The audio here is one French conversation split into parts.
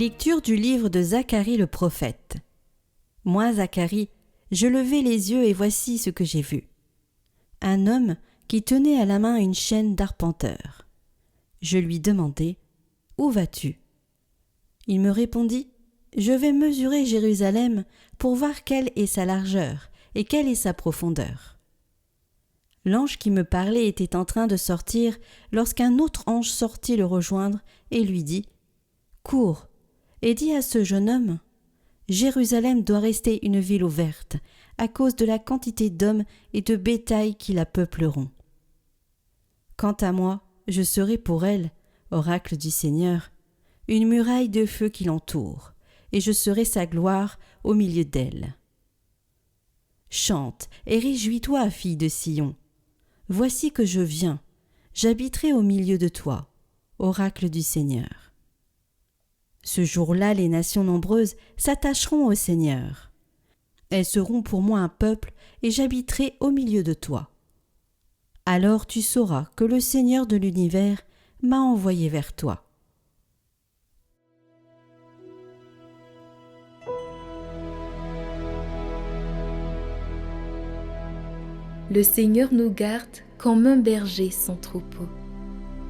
Lecture du livre de Zacharie le prophète. Moi, Zacharie, je levai les yeux et voici ce que j'ai vu. Un homme qui tenait à la main une chaîne d'arpenteur. Je lui demandai « Où vas-tu » Il me répondit « Je vais mesurer Jérusalem pour voir quelle est sa largeur et quelle est sa profondeur. » L'ange qui me parlait était en train de sortir lorsqu'un autre ange sortit le rejoindre et lui dit « Cours et dis à ce jeune homme, Jérusalem doit rester une ville ouverte à cause de la quantité d'hommes et de bétail qui la peupleront. Quant à moi, je serai pour elle, oracle du Seigneur, une muraille de feu qui l'entoure, et je serai sa gloire au milieu d'elle. Chante et réjouis-toi, fille de Sion. Voici que je viens, j'habiterai au milieu de toi, oracle du Seigneur. Ce jour-là, les nations nombreuses s'attacheront au Seigneur. Elles seront pour moi un peuple, et j'habiterai au milieu de toi. Alors tu sauras que le Seigneur de l'univers m'a envoyé vers toi. Le Seigneur nous garde comme un berger son troupeau.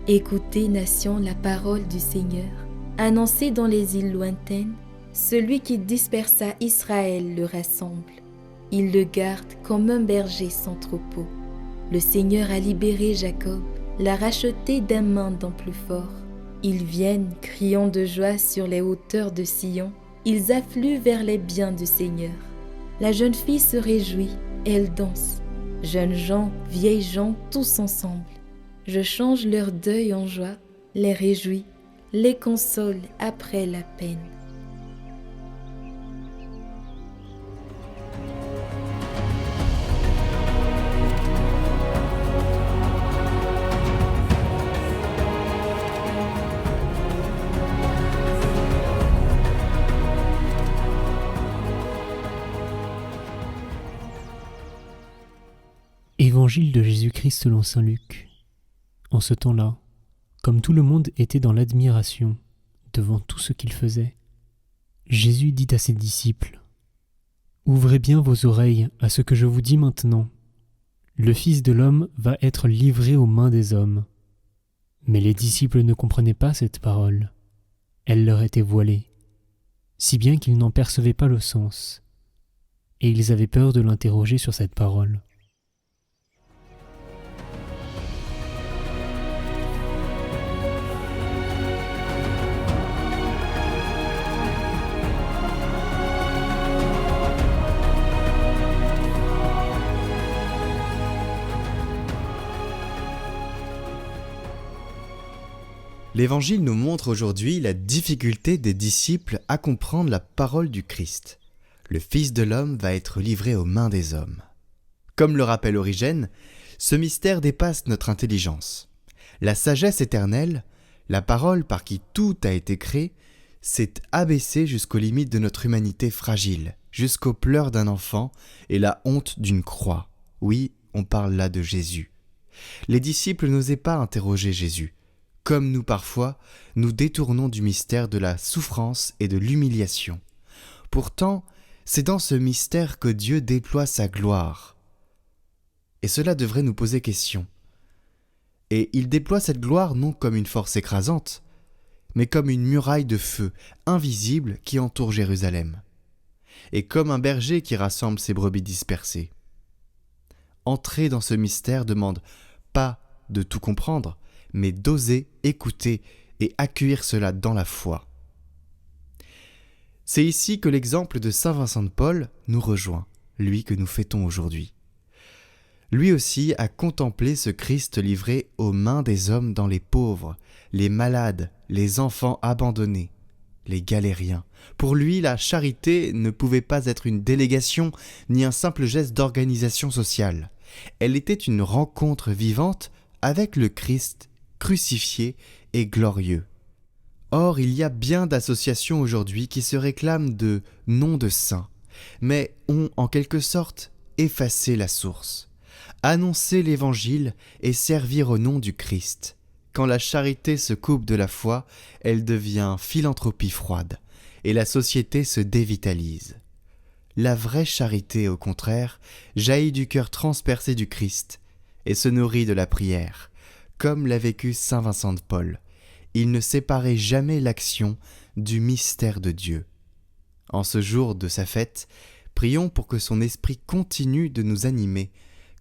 Écoutez, nations, la parole du Seigneur. Annoncez dans les îles lointaines, celui qui dispersa Israël le rassemble. Il le garde comme un berger son troupeau. Le Seigneur a libéré Jacob, l'a racheté d'un mandant plus fort. Ils viennent, criant de joie sur les hauteurs de Sion. Ils affluent vers les biens du Seigneur. La jeune fille se réjouit, elle danse. Jeunes gens, vieilles gens, tous ensemble. Je change leur deuil en joie, les réjouis, les console après la peine. Évangile de Jésus-Christ selon saint Luc. En ce temps-là, comme tout le monde était dans l'admiration devant tout ce qu'il faisait, Jésus dit à ses disciples : « Ouvrez bien vos oreilles à ce que je vous dis maintenant. Le Fils de l'homme va être livré aux mains des hommes. » Mais les disciples ne comprenaient pas cette parole. Elle leur était voilée, si bien qu'ils n'en percevaient pas le sens, et ils avaient peur de l'interroger sur cette parole. L'Évangile nous montre aujourd'hui la difficulté des disciples à comprendre la parole du Christ. Le Fils de l'homme va être livré aux mains des hommes. Comme le rappelle Origène, ce mystère dépasse notre intelligence. La sagesse éternelle, la parole par qui tout a été créé, s'est abaissée jusqu'aux limites de notre humanité fragile, jusqu'aux pleurs d'un enfant et la honte d'une croix. Oui, on parle là de Jésus. Les disciples n'osaient pas interroger Jésus. Comme nous parfois, nous détournons du mystère de la souffrance et de l'humiliation. Pourtant, c'est dans ce mystère que Dieu déploie sa gloire. Et cela devrait nous poser question. Et il déploie cette gloire non comme une force écrasante, mais comme une muraille de feu invisible qui entoure Jérusalem, et comme un berger qui rassemble ses brebis dispersées. Entrer dans ce mystère demande pas de tout comprendre, mais d'oser écouter et accueillir cela dans la foi. C'est ici que l'exemple de saint Vincent de Paul nous rejoint, lui que nous fêtons aujourd'hui. Lui aussi a contemplé ce Christ livré aux mains des hommes dans les pauvres, les malades, les enfants abandonnés, les galériens. Pour lui, la charité ne pouvait pas être une délégation ni un simple geste d'organisation sociale. Elle était une rencontre vivante avec le Christ crucifié et glorieux. Or, il y a bien d'associations aujourd'hui qui se réclament de noms de saints, mais ont en quelque sorte effacé la source. Annoncer l'Évangile et servir au nom du Christ. Quand la charité se coupe de la foi, elle devient philanthropie froide, et la société se dévitalise. La vraie charité, au contraire, jaillit du cœur transpercé du Christ, et se nourrit de la prière, comme l'a vécu saint Vincent de Paul. Il ne séparait jamais l'action du mystère de Dieu. En ce jour de sa fête, prions pour que son esprit continue de nous animer,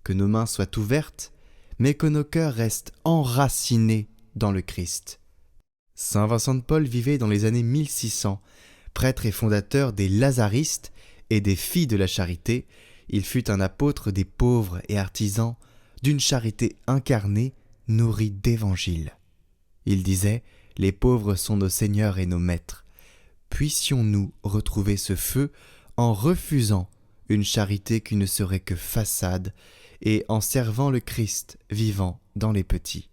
que nos mains soient ouvertes, mais que nos cœurs restent enracinés dans le Christ. Saint Vincent de Paul vivait dans les années 1600, prêtre et fondateur des Lazaristes et des Filles de la Charité. Il fut un apôtre des pauvres et artisans, d'une charité incarnée, nourrie d'évangile. Il disait « Les pauvres sont nos seigneurs et nos maîtres ». Puissions-nous retrouver ce feu en refusant une charité qui ne serait que façade et en servant le Christ vivant dans les petits.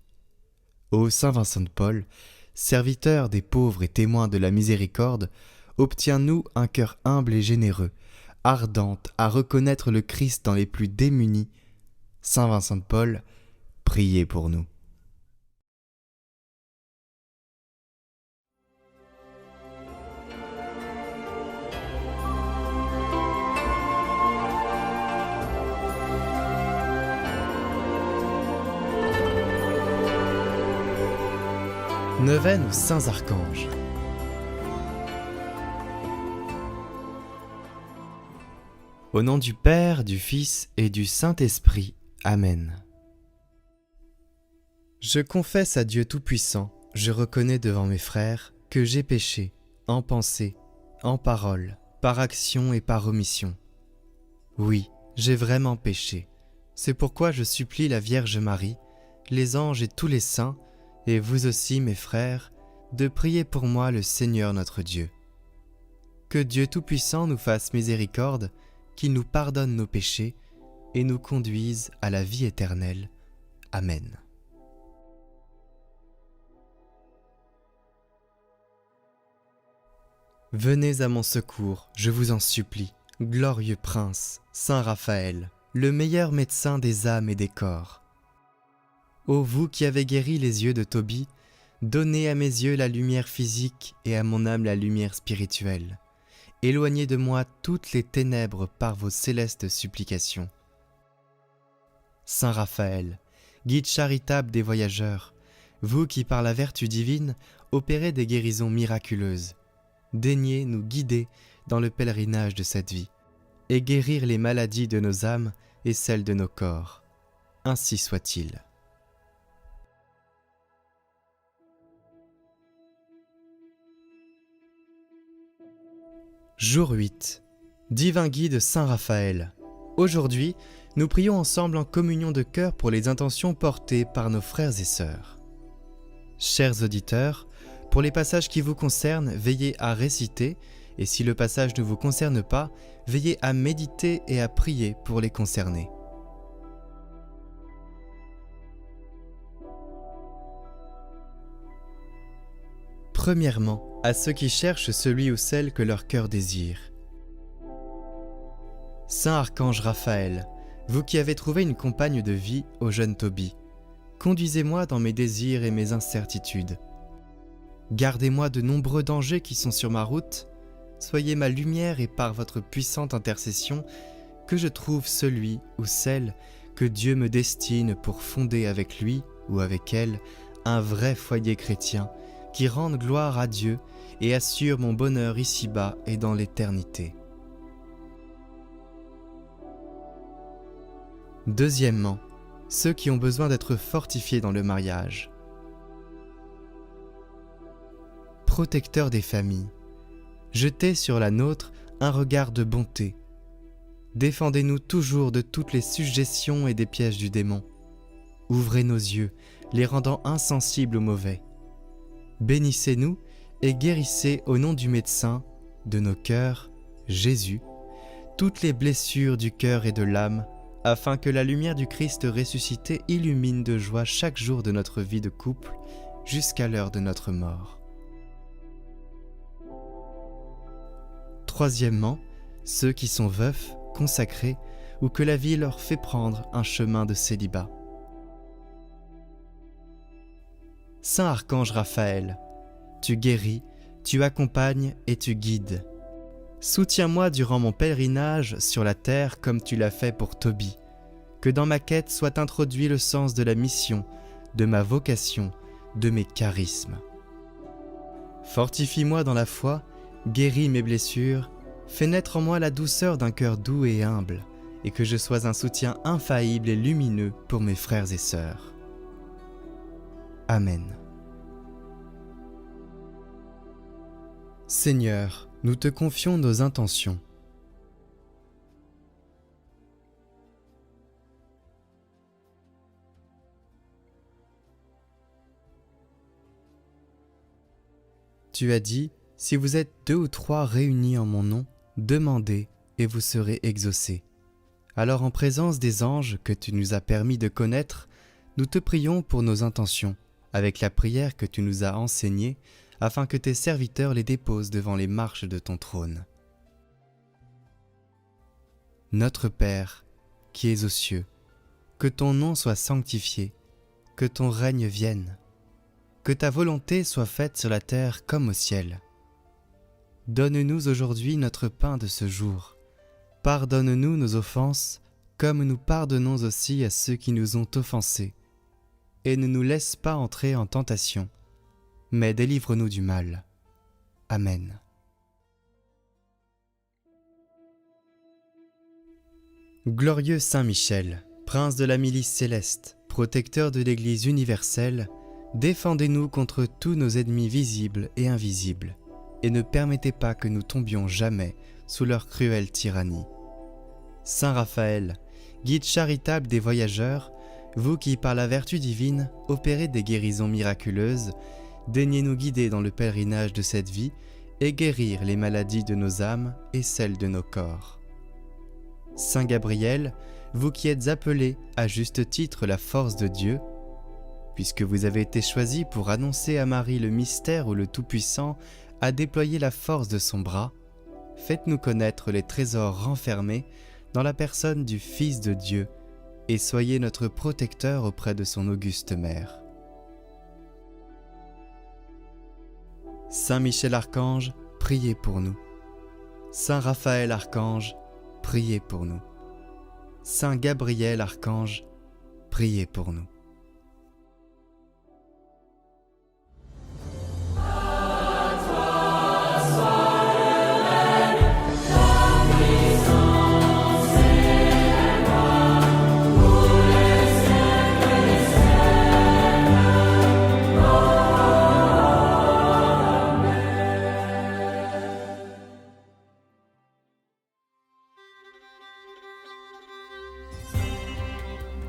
Ô Saint Vincent de Paul, serviteur des pauvres et témoin de la miséricorde, obtiens-nous un cœur humble et généreux, ardent à reconnaître le Christ dans les plus démunis. Saint Vincent de Paul, priez pour nous. Neuvaine aux Saints Archanges. Au nom du Père, du Fils et du Saint-Esprit. Amen. Je confesse à Dieu Tout-Puissant, je reconnais devant mes frères que j'ai péché, en pensée, en parole, par action et par omission. Oui, j'ai vraiment péché. C'est pourquoi je supplie la Vierge Marie, les anges et tous les saints, et vous aussi, mes frères, de prier pour moi le Seigneur notre Dieu. Que Dieu Tout-Puissant nous fasse miséricorde, qu'il nous pardonne nos péchés et nous conduise à la vie éternelle. Amen. Venez à mon secours, je vous en supplie, glorieux prince, Saint Raphaël, le meilleur médecin des âmes et des corps. Ô vous qui avez guéri les yeux de Tobie, donnez à mes yeux la lumière physique et à mon âme la lumière spirituelle. Éloignez de moi toutes les ténèbres par vos célestes supplications. Saint Raphaël, guide charitable des voyageurs, vous qui par la vertu divine opérez des guérisons miraculeuses, daignez nous guider dans le pèlerinage de cette vie et guérir les maladies de nos âmes et celles de nos corps. Ainsi soit-il. Jour 8. Divin guide Saint Raphaël. Aujourd'hui, nous prions ensemble en communion de cœur pour les intentions portées par nos frères et sœurs. Chers auditeurs, pour les passages qui vous concernent, veillez à réciter, et si le passage ne vous concerne pas, veillez à méditer et à prier pour les concernés. Premièrement, à ceux qui cherchent celui ou celle que leur cœur désire. Saint Archange Raphaël, vous qui avez trouvé une compagne de vie au jeune Tobie, conduisez-moi dans mes désirs et mes incertitudes. Gardez-moi de nombreux dangers qui sont sur ma route, soyez ma lumière et par votre puissante intercession, que je trouve celui ou celle que Dieu me destine pour fonder avec lui ou avec elle un vrai foyer chrétien, qui rende gloire à Dieu et assure mon bonheur ici-bas et dans l'éternité. Deuxièmement, ceux qui ont besoin d'être fortifiés dans le mariage. Protecteur des familles, jetez sur la nôtre un regard de bonté. Défendez-nous toujours de toutes les suggestions et des pièges du démon. Ouvrez nos yeux, les rendant insensibles au mauvais. Bénissez-nous et guérissez au nom du médecin de nos cœurs, Jésus, toutes les blessures du cœur et de l'âme, afin que la lumière du Christ ressuscité illumine de joie chaque jour de notre vie de couple jusqu'à l'heure de notre mort. Troisièmement, ceux qui sont veufs, consacrés, ou que la vie leur fait prendre un chemin de célibat. Saint Archange Raphaël, tu guéris, tu accompagnes et tu guides. Soutiens-moi durant mon pèlerinage sur la terre comme tu l'as fait pour Tobie. Que dans ma quête soit introduit le sens de la mission, de ma vocation, de mes charismes. Fortifie-moi dans la foi, guéris mes blessures, fais naître en moi la douceur d'un cœur doux et humble, et que je sois un soutien infaillible et lumineux pour mes frères et sœurs. Amen. Seigneur, nous te confions nos intentions. Tu as dit, si vous êtes 2 ou 3 réunis en mon nom, demandez et vous serez exaucés. Alors en présence des anges que tu nous as permis de connaître, nous te prions pour nos intentions, avec la prière que tu nous as enseignée, afin que tes serviteurs les déposent devant les marches de ton trône. Notre Père, qui es aux cieux, que ton nom soit sanctifié, que ton règne vienne, que ta volonté soit faite sur la terre comme au ciel. Donne-nous aujourd'hui notre pain de ce jour. Pardonne-nous nos offenses, comme nous pardonnons aussi à ceux qui nous ont offensés. Et ne nous laisse pas entrer en tentation, mais délivre-nous du mal. Amen. Glorieux Saint Michel, prince de la milice céleste, protecteur de l'Église universelle, défendez-nous contre tous nos ennemis visibles et invisibles, et ne permettez pas que nous tombions jamais sous leur cruelle tyrannie. Saint Raphaël, guide charitable des voyageurs, vous qui, par la vertu divine, opérez des guérisons miraculeuses, daignez nous guider dans le pèlerinage de cette vie et guérir les maladies de nos âmes et celles de nos corps. Saint Gabriel, vous qui êtes appelé à juste titre la force de Dieu, puisque vous avez été choisi pour annoncer à Marie le mystère où le Tout-Puissant a déployé la force de son bras, faites-nous connaître les trésors renfermés dans la personne du Fils de Dieu et soyez notre protecteur auprès de son auguste mère. Saint Michel Archange, priez pour nous. Saint Raphaël Archange, priez pour nous. Saint Gabriel Archange, priez pour nous.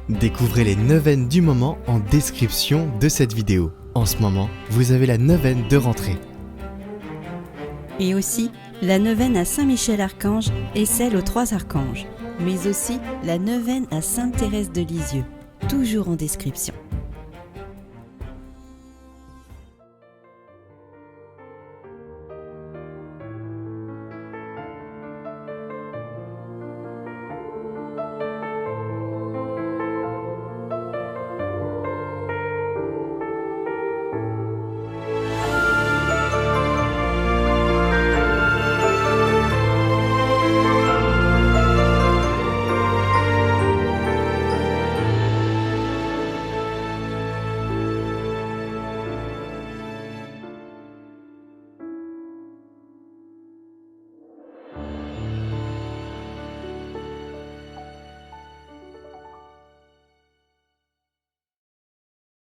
Découvrez les neuvaines du moment en description de cette vidéo. En ce moment, vous avez la neuvaine de rentrée. Et aussi la neuvaine à Saint-Michel-Archange et celle aux 3 archanges, mais aussi la neuvaine à Sainte Thérèse de Lisieux, toujours en description.